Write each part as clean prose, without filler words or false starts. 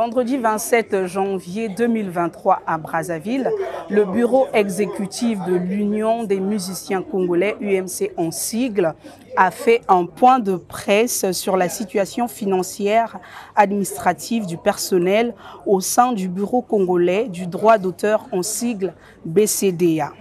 vendredi 27 janvier 2023 à Brazzaville, le bureau exécutif de l'Union des musiciens congolais, UMC en sigle, a fait un point de presse sur la situation financière administrative du personnel au sein du bureau congolais du droit d'auteur en sigle BCDA.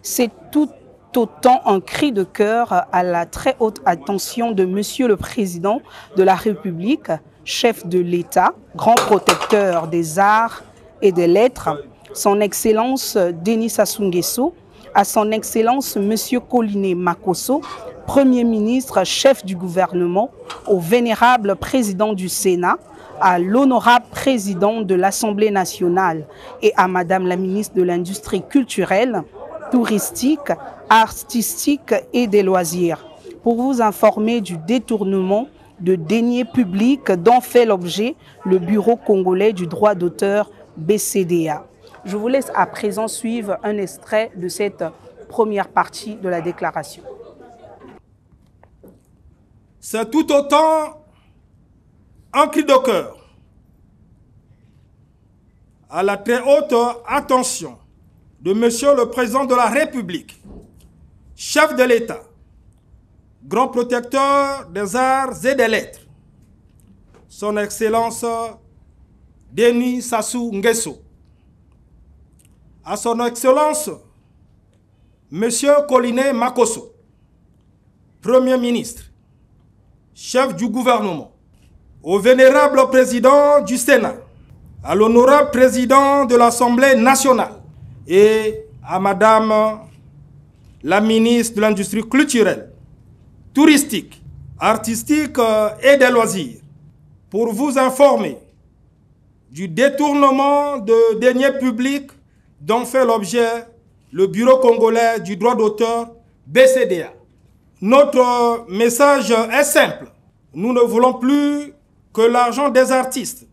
C'est tout autant un cri de cœur à la très haute attention de Monsieur le Président de la République, chef de l'État, grand protecteur des arts et des lettres, son Excellence Denis Sassou Nguesso, à son Excellence Monsieur Koliné Makosso, Premier ministre, chef du gouvernement, au vénérable président du Sénat, à l'honorable président de l'Assemblée nationale et à Madame la ministre de l'Industrie culturelle, touristique, artistique et des loisirs, pour vous informer du détournement de deniers publics dont fait l'objet le Bureau congolais du droit d'auteur BCDA. Je vous laisse à présent suivre un extrait de cette première partie de la déclaration. C'est tout autant un cri de cœur à la très haute attention de Monsieur le Président de la République, chef de l'État, grand protecteur des arts et des lettres, son Excellence Denis Sassou Nguesso, à son Excellence Monsieur Koliné Makosso, Premier ministre, chef du gouvernement, au vénérable président du Sénat, à l'honorable président de l'Assemblée nationale, et à Madame la ministre de l'Industrie culturelle, touristique, artistique et des loisirs, pour vous informer du détournement de deniers publics dont fait l'objet le Bureau congolais du droit d'auteur BCDA. Notre message est simple. Nous ne voulons plus que l'argent des artistes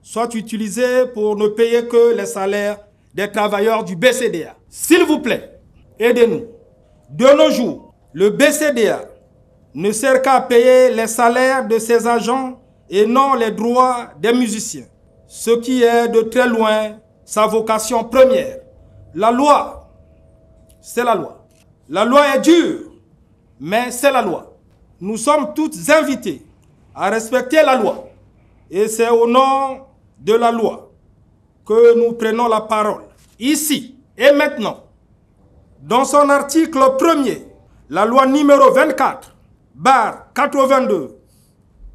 soit utilisé pour ne payer que les salaires des travailleurs du BCDA. S'il vous plaît, aidez-nous. De nos jours, le BCDA ne sert qu'à payer les salaires de ses agents et non les droits des musiciens, ce qui est de très loin sa vocation première. La loi, c'est la loi. La loi est dure, mais c'est la loi. Nous sommes toutes invités à respecter la loi. Et c'est au nom de la loi que nous prenons la parole. Ici et maintenant, dans son article 1er, la loi numéro 24/82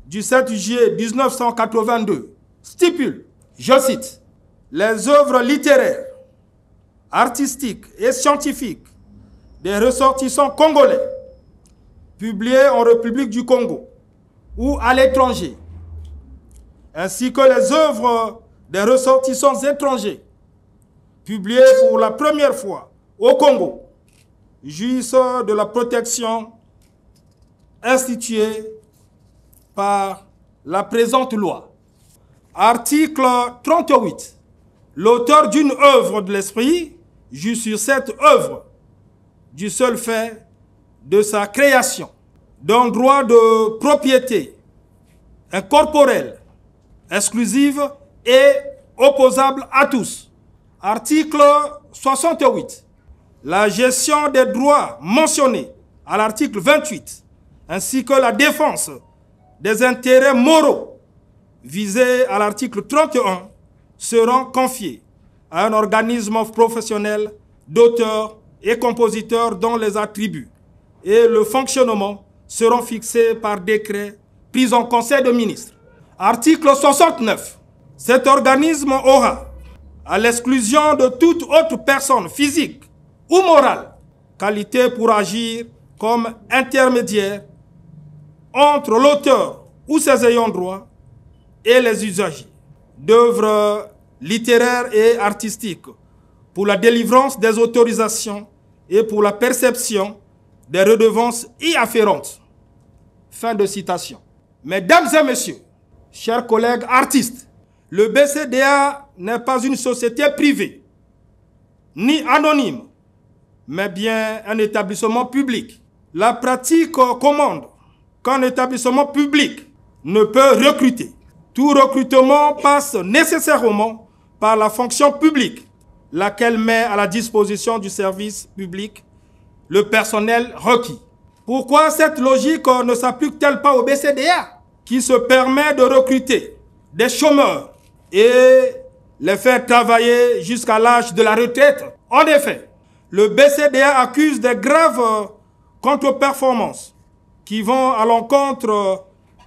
du 7 juillet 1982 stipule, je cite, « Les œuvres littéraires, artistiques et scientifiques des ressortissants congolais publiées en République du Congo ou à l'étranger, ainsi que les œuvres des ressortissants étrangers publiées pour la première fois au Congo, jouissent de la protection instituée par la présente loi. » Article 38. L'auteur d'une œuvre de l'esprit joue sur cette œuvre du seul fait de sa création, d'un droit de propriété incorporel, exclusive et opposable à tous. Article 68. La gestion des droits mentionnés à l'article 28, ainsi que la défense des intérêts moraux visés à l'article 31, seront confiés à un organisme professionnel d'auteurs et compositeurs dont les attributs et le fonctionnement seront fixés par décret pris en Conseil de ministres. Article 69. Cet organisme aura, à l'exclusion de toute autre personne physique ou morale, qualité pour agir comme intermédiaire entre l'auteur ou ses ayants droit et les usagers d'œuvres littéraires et artistiques pour la délivrance des autorisations et pour la perception des redevances y afférentes. Fin de citation. Mesdames et messieurs, chers collègues artistes, le BCDA n'est pas une société privée, ni anonyme, mais bien un établissement public. La pratique commande qu'un établissement public ne peut recruter, Tout recrutement passe nécessairement par la fonction publique, laquelle met à la disposition du service public le personnel requis. Pourquoi cette logique ne s'applique-t-elle pas au BCDA, qui se permet de recruter des chômeurs et les faire travailler jusqu'à l'âge de la retraite? En effet, le BCDA accuse des graves contre-performances qui vont à l'encontre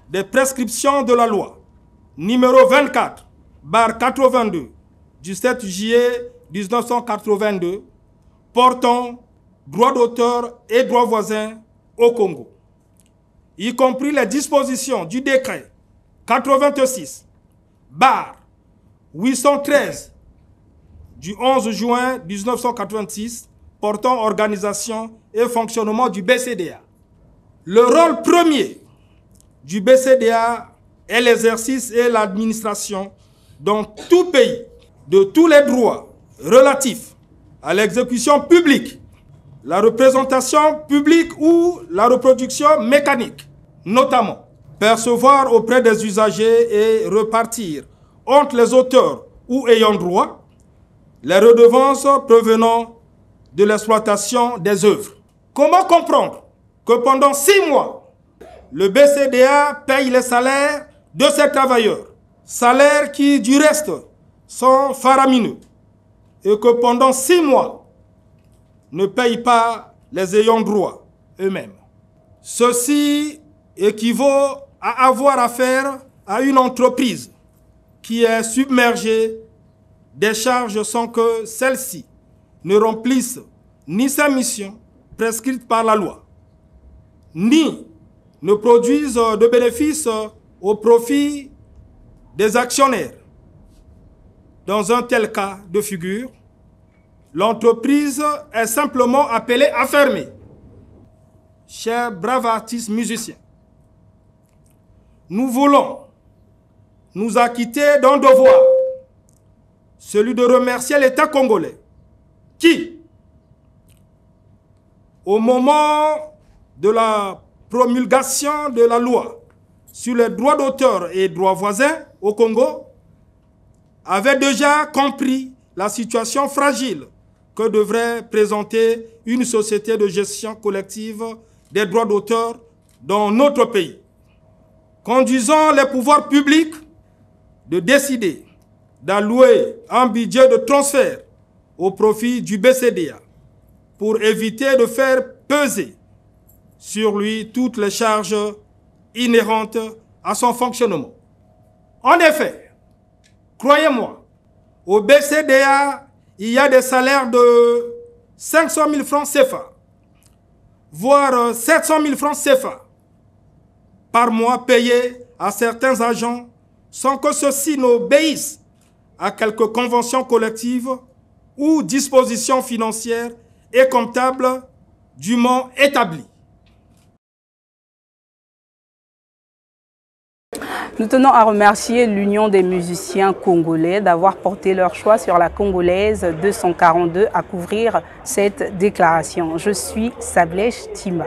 des prescriptions de la loi numéro 24/82 du 7 juillet 1982 portant droit d'auteur et droits voisins au Congo, y compris les dispositions du décret 86/813 du 11 juin 1986 portant organisation et fonctionnement du BCDA. Le rôle premier du BCDA est l'exercice et l'administration dans tout pays de tous les droits relatifs à l'exécution publique, la représentation publique ou la reproduction mécanique, notamment percevoir auprès des usagers et repartir entre les auteurs ou ayants droit les redevances provenant de l'exploitation des œuvres. Comment comprendre que pendant 6 mois, le BCDA paye les salaires de ses travailleurs, salaires qui, du reste, sont faramineux, et que pendant 6 mois, ne paye pas les ayants droit eux-mêmes? Ceci équivaut à avoir affaire à une entreprise qui est submergée des charges sans que celle-ci ne remplisse ni sa mission prescrite par la loi, ni ne produise de bénéfices au profit des actionnaires. Dans un tel cas de figure, l'entreprise est simplement appelée à fermer. Chers braves artistes musiciens, nous voulons nous acquitter d'un devoir, celui de remercier l'État congolais, qui, au moment de la promulgation de la loi sur les droits d'auteur et droits voisins au Congo, avait déjà compris la situation fragile que devrait présenter une société de gestion collective des droits d'auteur dans notre pays, conduisant les pouvoirs publics de décider d'allouer un budget de transfert au profit du BCDA pour éviter de faire peser sur lui toutes les charges inhérentes à son fonctionnement. En effet, croyez-moi, au BCDA, il y a des salaires de 500 000 francs CFA, voire 700 000 francs CFA par mois payés à certains agents sans que ceux-ci n'obéissent à quelques conventions collectives ou dispositions financières et comptables dûment établies. Nous tenons à remercier l'Union des musiciens congolais d'avoir porté leur choix sur la Congolaise 242 à couvrir cette déclaration. Je suis Sablèche Tima.